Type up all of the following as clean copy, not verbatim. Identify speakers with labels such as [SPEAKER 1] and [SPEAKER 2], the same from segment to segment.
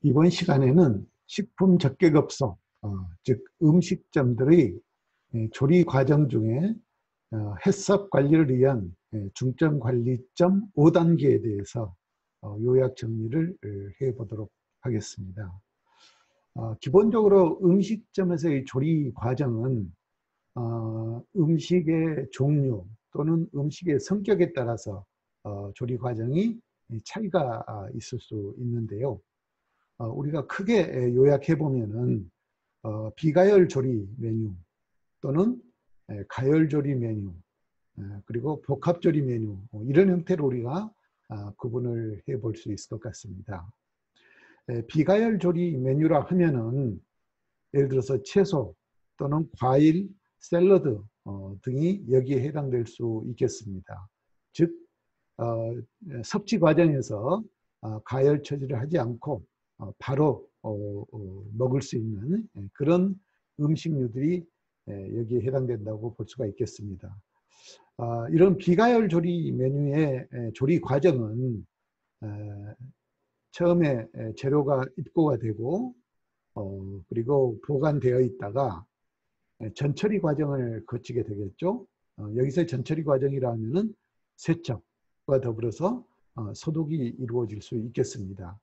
[SPEAKER 1] 이번 시간에는 식품 적격업소, 즉 음식점들의 조리 과정 중에 해썹 관리를 위한 중점 관리점 5단계에 대해서 요약 정리를 해보도록 하겠습니다. 기본적으로 음식점에서의 조리 과정은 음식의 종류 또는 음식의 성격에 따라서 조리 과정이 차이가 있을 수 있는데요. 우리가 크게 요약해 보면은 비가열 조리 메뉴 또는 가열 조리 메뉴 그리고 복합 조리 메뉴 이런 형태로 우리가 구분을 해 볼 수 있을 것 같습니다. 비가열 조리 메뉴라 하면은 예를 들어서 채소 또는 과일, 샐러드 등이 여기에 해당될 수 있겠습니다. 즉 섭취 과정에서 가열 처리를 하지 않고 바로 먹을 수 있는 그런 음식류들이 여기에 해당된다고 볼 수가 있겠습니다. 이런 비가열 조리 메뉴의 조리 과정은 처음에 재료가 입고가 되고 그리고 보관되어 있다가 전처리 과정을 거치게 되겠죠. 여기서 전처리 과정이라 하면은 세척과 더불어서 소독이 이루어질 수 있겠습니다.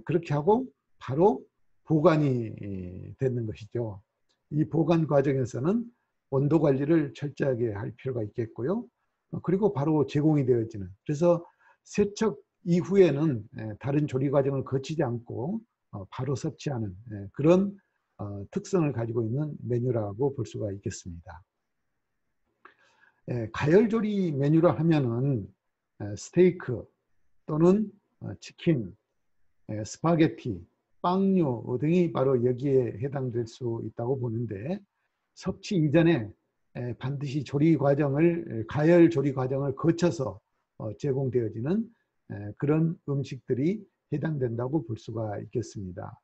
[SPEAKER 1] 그렇게 하고 바로 보관이 되는 것이죠. 이 보관 과정에서는 온도 관리를 철저하게 할 필요가 있겠고요. 그리고 바로 제공이 되어지는, 그래서 세척 이후에는 다른 조리 과정을 거치지 않고 바로 섭취하는 그런 특성을 가지고 있는 메뉴라고 볼 수가 있겠습니다. 가열조리 메뉴라 하면은 스테이크 또는 치킨, 스파게티, 빵류 등이 바로 여기에 해당될 수 있다고 보는데, 섭취 이전에 반드시 조리 과정을, 가열 조리 과정을 거쳐서 제공되어지는 그런 음식들이 해당된다고 볼 수가 있겠습니다.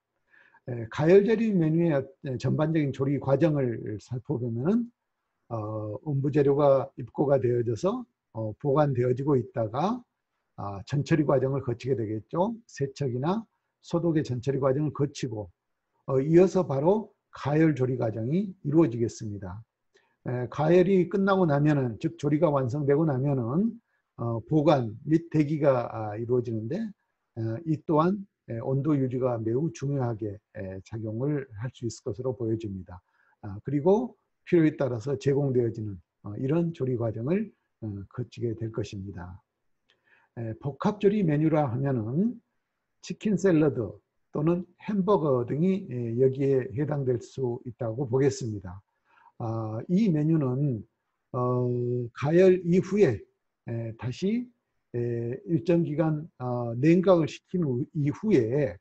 [SPEAKER 1] 가열 조리 메뉴의 전반적인 조리 과정을 살펴보면은 음부 재료가 입고가 되어져서 보관되어지고 있다가 전처리 과정을 거치게 되겠죠. 세척이나 소독의 전처리 과정을 거치고 이어서 바로 가열 조리 과정이 이루어지겠습니다. 가열이 끝나고 나면은, 즉 조리가 완성되고 나면은 보관 및 대기가 이루어지는데 이 또한 온도 유지가 매우 중요하게 작용을 할 수 있을 것으로 보여집니다. 그리고 필요에 따라서 제공되어지는 이런 조리 과정을 거치게 될 것입니다. 복합조리 메뉴라 하면은 치킨 샐러드 또는 햄버거 등이 여기에 해당될 수 있다고 보겠습니다. 이 메뉴는 가열 이후에 다시 일정 기간 냉각을 시킨 이후에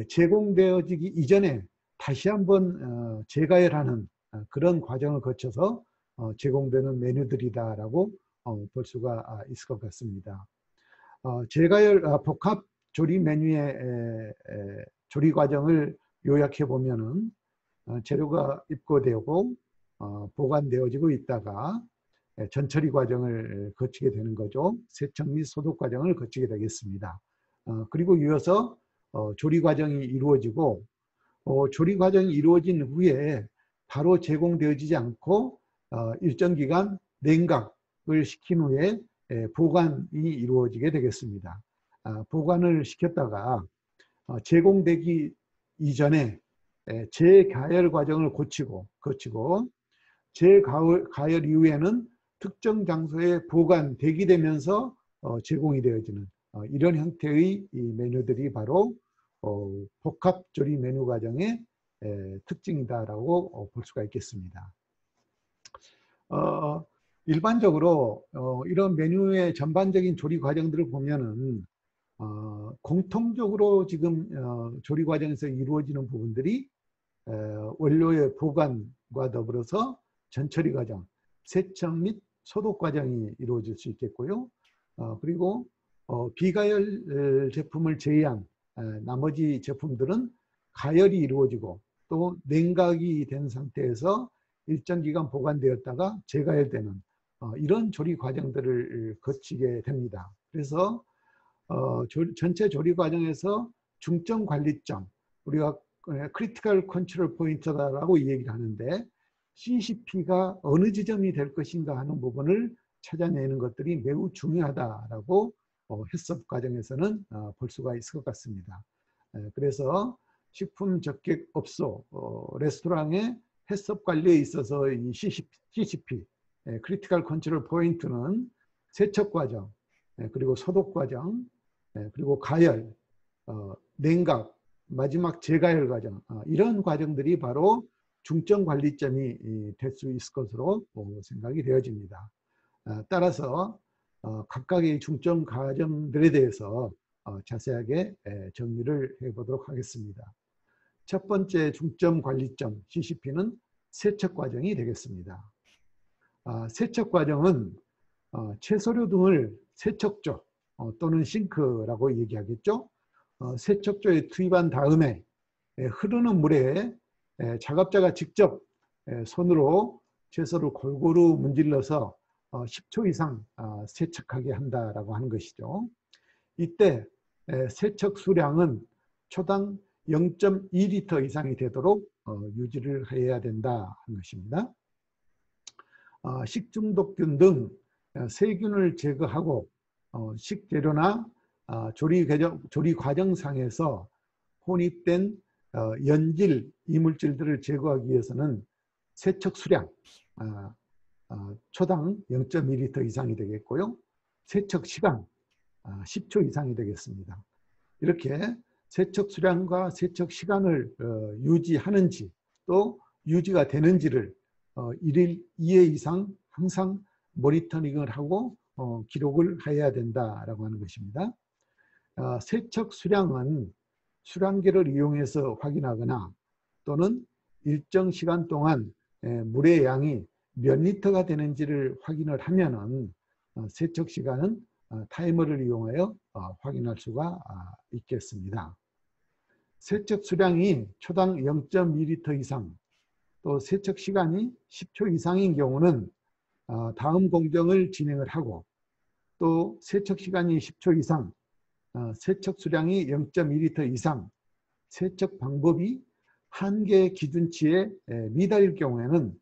[SPEAKER 1] 제공되어지기 이전에 다시 한번 재가열하는 그런 과정을 거쳐서 제공되는 메뉴들이다라고 볼 수가 있을 것 같습니다. 재가열 복합 조리 메뉴의 조리 과정을 요약해 보면은 재료가 입고되고 보관되어지고 있다가 전처리 과정을 거치게 되는 거죠. 세척 및 소독 과정을 거치게 되겠습니다. 그리고 이어서 조리 과정이 이루어지고 조리 과정이 이루어진 후에 바로 제공되어지지 않고 일정 기간 냉각을 시킨 후에 보관이 이루어지게 되겠습니다. 보관을 시켰다가 제공되기 이전에 재가열 과정을 거치고 재가열 이후에는 특정 장소에 보관, 대기되면서 제공이 되어지는 이런 형태의 이 메뉴들이 바로 복합조리 메뉴 과정의 특징이다라고 볼 수가 있겠습니다. 일반적으로 이런 메뉴의 전반적인 조리 과정들을 보면은 공통적으로 지금 조리 과정에서 이루어지는 부분들이 원료의 보관과 더불어서 전처리 과정, 세척 및 소독 과정이 이루어질 수 있겠고요. 그리고 비가열 제품을 제외한 나머지 제품들은 가열이 이루어지고 또 냉각이 된 상태에서 일정 기간 보관되었다가 재가열되는 이런 조리 과정들을 거치게 됩니다. 그래서 전체 조리 과정에서 중점 관리점, 우리가 크리티컬 컨트롤 포인트다라고 얘기를 하는데 CCP가 어느 지점이 될 것인가 하는 부분을 찾아내는 것들이 매우 중요하다라고 해썹 과정에서는 볼 수가 있을 것 같습니다. 그래서 식품 접객업소, 레스토랑의 해썹 관리에 있어서 이 CCP, 크리티컬 컨트롤 포인트는 세척 과정, 그리고 소독 과정, 그리고 가열, 냉각, 마지막 재가열 과정, 이런 과정들이 바로 중점 관리점이 될 수 있을 것으로 생각이 되어집니다. 따라서 각각의 중점 과정들에 대해서 자세하게 정리를 해보도록 하겠습니다. 첫 번째 중점 관리점 CCP는 세척 과정이 되겠습니다. 세척 과정은 채소류 등을 세척조 또는 싱크라고 얘기하겠죠. 세척조에 투입한 다음에 흐르는 물에 작업자가 직접 손으로 채소를 골고루 문질러서 10초 이상 세척하게 한다라고 하는 것이죠. 이때 세척 수량은 초당 0.2리터 이상이 되도록 유지를 해야 된다 하는 것입니다. 식중독균 등 세균을 제거하고 식재료나 조리 과정상에서 혼입된 연질, 이물질들을 제거하기 위해서는 세척 수량 초당 0.2리터 이상이 되겠고요. 세척 시간 10초 이상이 되겠습니다. 이렇게 세척 수량과 세척 시간을 유지하는지 또 유지가 되는지를 1일 2회 이상 항상 모니터링을 하고 기록을 해야 된다라고 하는 것입니다. 세척 수량은 수량계를 이용해서 확인하거나 또는 일정 시간 동안 물의 양이 몇 리터가 되는지를 확인을 하면은 세척 시간은 타이머를 이용하여 확인할 수가 있겠습니다. 세척 수량이 초당 0.2리터 이상 또 세척 시간이 10초 이상인 경우는 다음 공정을 진행을 하고 또 세척 시간이 10초 이상 세척 수량이 0.2리터 이상 세척 방법이 한계 기준치에 미달일 경우에는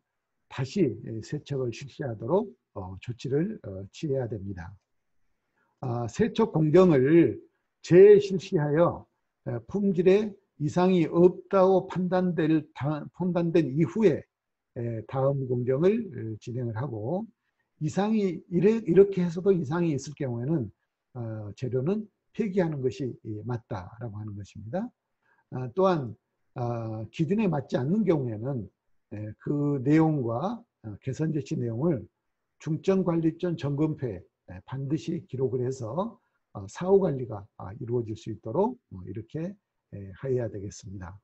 [SPEAKER 1] 다시 세척을 실시하도록 조치를 취해야 됩니다. 세척 공정을 재실시하여 품질에 이상이 없다고 판단된 이후에 다음 공정을 진행을 하고 이상이 이렇게 해서도 이상이 있을 경우에는 재료는 폐기하는 것이 맞다라고 하는 것입니다. 또한 기준에 맞지 않는 경우에는 그 내용과 개선 제시 내용을 중점관리점 점검표에 반드시 기록을 해서 사후 관리가 이루어질 수 있도록 이렇게 해야 되겠습니다.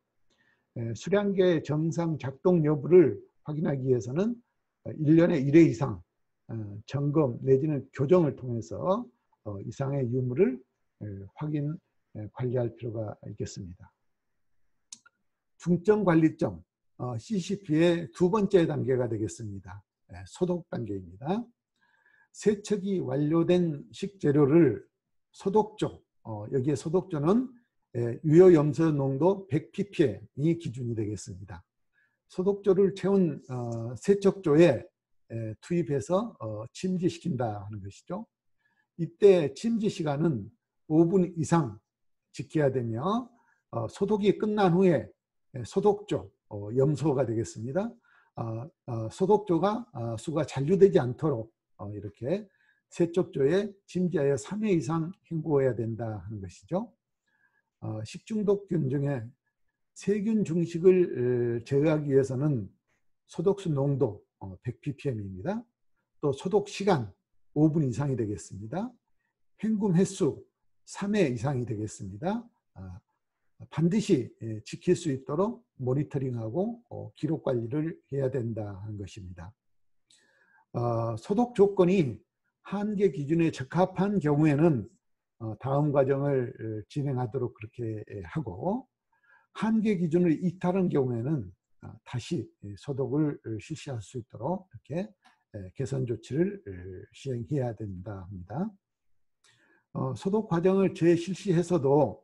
[SPEAKER 1] 수량계 정상 작동 여부를 확인하기 위해서는 1년에 1회 이상 점검 내지는 교정을 통해서 이상의 유무를 확인 관리할 필요가 있겠습니다. 중점 관리점 CCP의 두 번째 단계가 되겠습니다. 소독 단계입니다. 세척이 완료된 식재료를 소독조, 여기에 소독조는 유효염소 농도 100ppm이 기준이 되겠습니다. 소독조를 채운 세척조에 투입해서 침지시킨다 하는 것이죠. 이때 침지 시간은 5분 이상 지켜야 되며 소독이 끝난 후에 소독조, 염소가 되겠습니다. 소독조가 수가 잔류되지 않도록 이렇게 세척조에 침지하여 3회 이상 헹구어야 된다 하는 것이죠. 식중독균 중에 세균 중식을 제거하기 위해서는 소독수 농도 100ppm입니다. 또 소독 시간 5분 이상이 되겠습니다. 헹굼 횟수 3회 이상이 되겠습니다. 반드시 지킬 수 있도록 모니터링하고 기록 관리를 해야 된다 하는 것입니다. 소독 조건이 한계 기준에 적합한 경우에는 다음 과정을 진행하도록 그렇게 하고 한계 기준을 이탈한 경우에는 다시 소독을 실시할 수 있도록 이렇게 개선 조치를 시행해야 된다 합니다. 소독 과정을 재실시해서도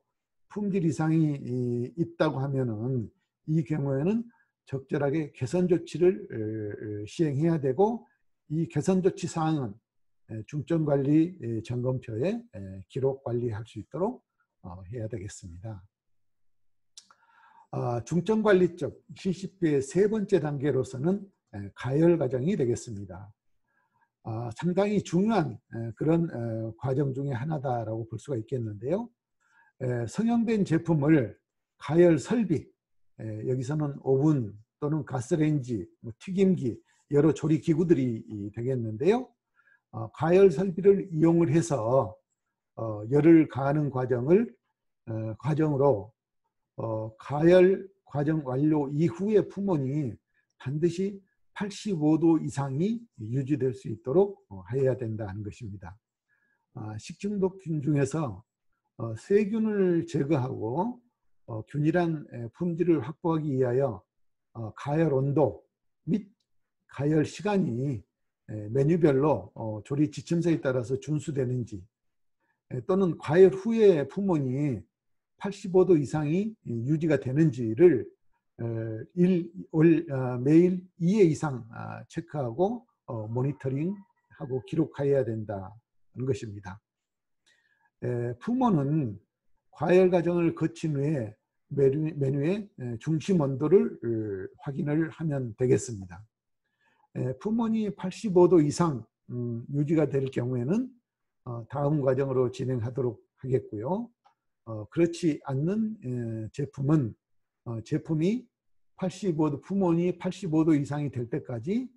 [SPEAKER 1] 품질 이상이 있다고 하면은 이 경우에는 적절하게 개선 조치를 시행해야 되고, 이 개선 조치 사항은 중점관리 점검표에 기록 관리할 수 있도록 해야 되겠습니다. 중점관리적 CCP의 세 번째 단계로서는 가열 과정이 되겠습니다. 상당히 중요한 그런 과정 중에 하나다라고 볼 수가 있겠는데요. 성형된 제품을 가열 설비, 여기서는 오븐 또는 가스레인지, 튀김기, 여러 조리 기구들이 되겠는데요. 가열 설비를 이용을 해서 열을 가하는 과정으로 가열 과정 완료 이후에 품온이 반드시 85도 이상이 유지될 수 있도록 해야 된다는 것입니다. 식중독균 중에서 세균을 제거하고 균일한 품질을 확보하기 위하여 가열 온도 및 가열 시간이 메뉴별로 조리 지침서에 따라서 준수되는지, 또는 가열 후에 품온이 85도 이상이 유지가 되는지를 매일 2회 이상 체크하고 모니터링하고 기록해야 된다는 것입니다. 품온은 과열 과정을 거친 후에 메뉴의 중심 온도를 확인을 하면 되겠습니다. 품온이 85도 이상 유지가 될 경우에는 다음 과정으로 진행하도록 하겠고요. 그렇지 않는 제품은 제품이 품온이 85도 이상이 될 때까지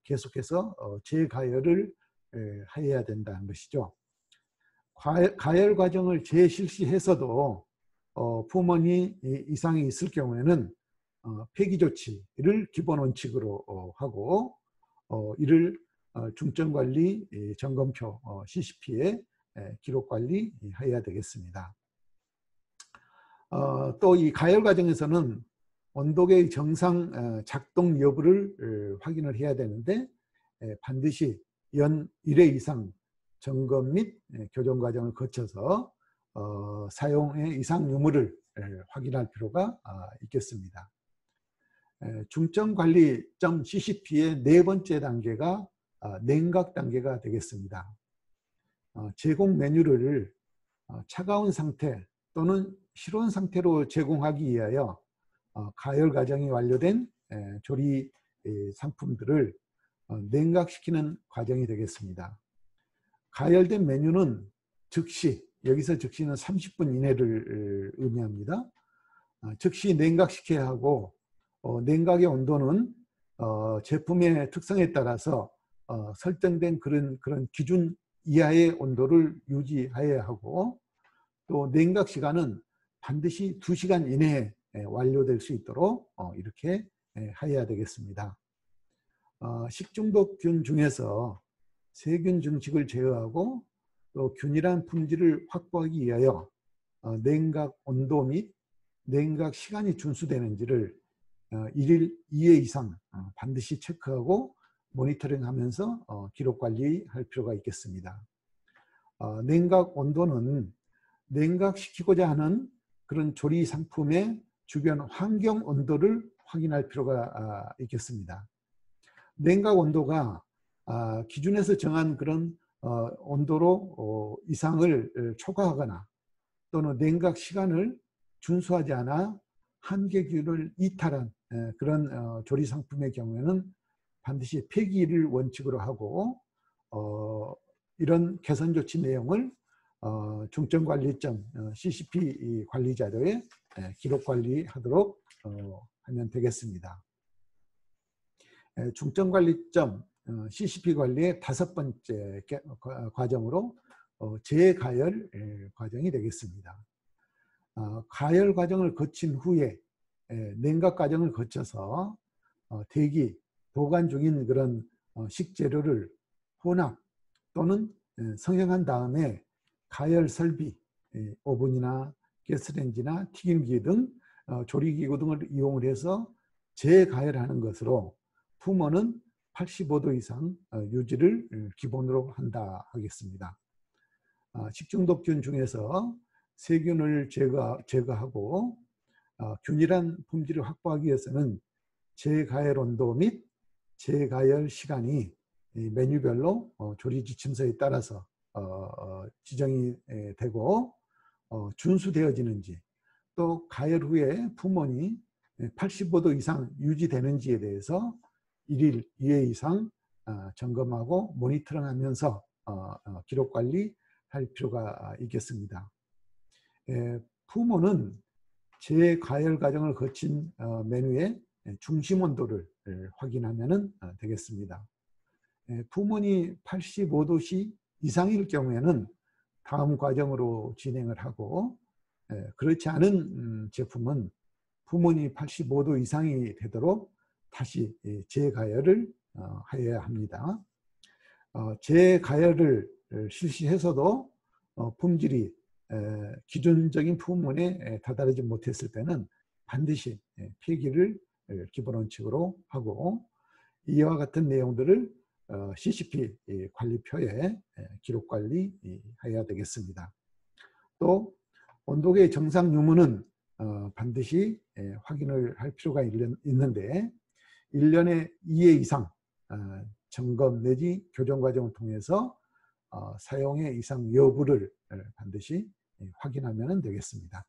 [SPEAKER 1] 계속해서 재가열을 해야 된다는 것이죠. 가열 과정을 재실시해서도 품온이 이상이 있을 경우에는 폐기 조치를 기본 원칙으로 하고, 이를 중점관리 점검표 CCP에 기록 관리해야 되겠습니다. 또 이 가열 과정에서는 온도계의 정상 작동 여부를 확인을 해야 되는데, 반드시 연 1회 이상 점검 및 교정 과정을 거쳐서 사용의 이상 유무를 확인할 필요가 있겠습니다. 중점관리점 CCP의 네 번째 단계가 냉각 단계가 되겠습니다. 제공 메뉴를 차가운 상태 또는 실온 상태로 제공하기 위하여 가열 과정이 완료된 조리 상품들을 냉각시키는 과정이 되겠습니다. 가열된 메뉴는 즉시, 여기서 즉시는 30분 이내를 의미합니다. 즉시 냉각시켜야 하고, 냉각의 온도는 제품의 특성에 따라서 설정된 그런 기준 이하의 온도를 유지해야 하고, 또 냉각 시간은 반드시 2시간 이내에 완료될 수 있도록 이렇게 해야 되겠습니다. 식중독균 중에서 세균 증식을 제어하고 또 균일한 품질을 확보하기 위하여 냉각 온도 및 냉각 시간이 준수되는지를 1일 2회 이상 반드시 체크하고 모니터링하면서 기록 관리할 필요가 있겠습니다. 냉각 온도는 냉각시키고자 하는 그런 조리 상품의 주변 환경 온도를 확인할 필요가 있겠습니다. 냉각 온도가 기준에서 정한 그런 온도로 이상을 초과하거나 또는 냉각 시간을 준수하지 않아 한계 기준을 이탈한 그런 조리 상품의 경우에는 반드시 폐기를 원칙으로 하고, 이런 개선 조치 내용을 중점관리점 CCP 관리 자료에 기록 관리하도록 하면 되겠습니다. 중점관리점 CCP 관리의 5번째 과정으로 재가열 과정이 되겠습니다. 가열 과정을 거친 후에 냉각 과정을 거쳐서 대기, 보관 중인 그런 식재료를 혼합 또는 성형한 다음에 가열 설비, 오븐이나 가스레인지나 튀김기 등 조리기구 등을 이용을 해서 재가열하는 것으로 품온은 85도 이상 유지를 기본으로 한다 하겠습니다. 식중독균 중에서 세균을 제거하고 균일한 품질을 확보하기 위해서는 재가열 온도 및 재가열 시간이 메뉴별로 조리 지침서에 따라서 지정이 되고 준수되어지는지, 또 가열 후에 품온이 85도 이상 유지되는지에 대해서 1일 2회 이상 점검하고 모니터링하면서 기록 관리할 필요가 있겠습니다. 품온은 재가열 과정을 거친 메뉴의 중심 온도를 확인하면 되겠습니다. 품온이 85도 이상일 경우에는 다음 과정으로 진행을 하고, 그렇지 않은 제품은 품온이 85도 이상이 되도록 다시 재가열을 하여야 합니다. 재가열을 실시해서도 품질이 기준적인 품온에 다다르지 못했을 때는 반드시 폐기를 기본 원칙으로 하고, 이와 같은 내용들을 CCP 관리표에 기록 관리해야 되겠습니다. 또 온도계 정상 유무는 반드시 확인을 할 필요가 있는데, 1년에 2회 이상 점검 내지 교정 과정을 통해서 사용의 이상 여부를 반드시 확인하면 되겠습니다.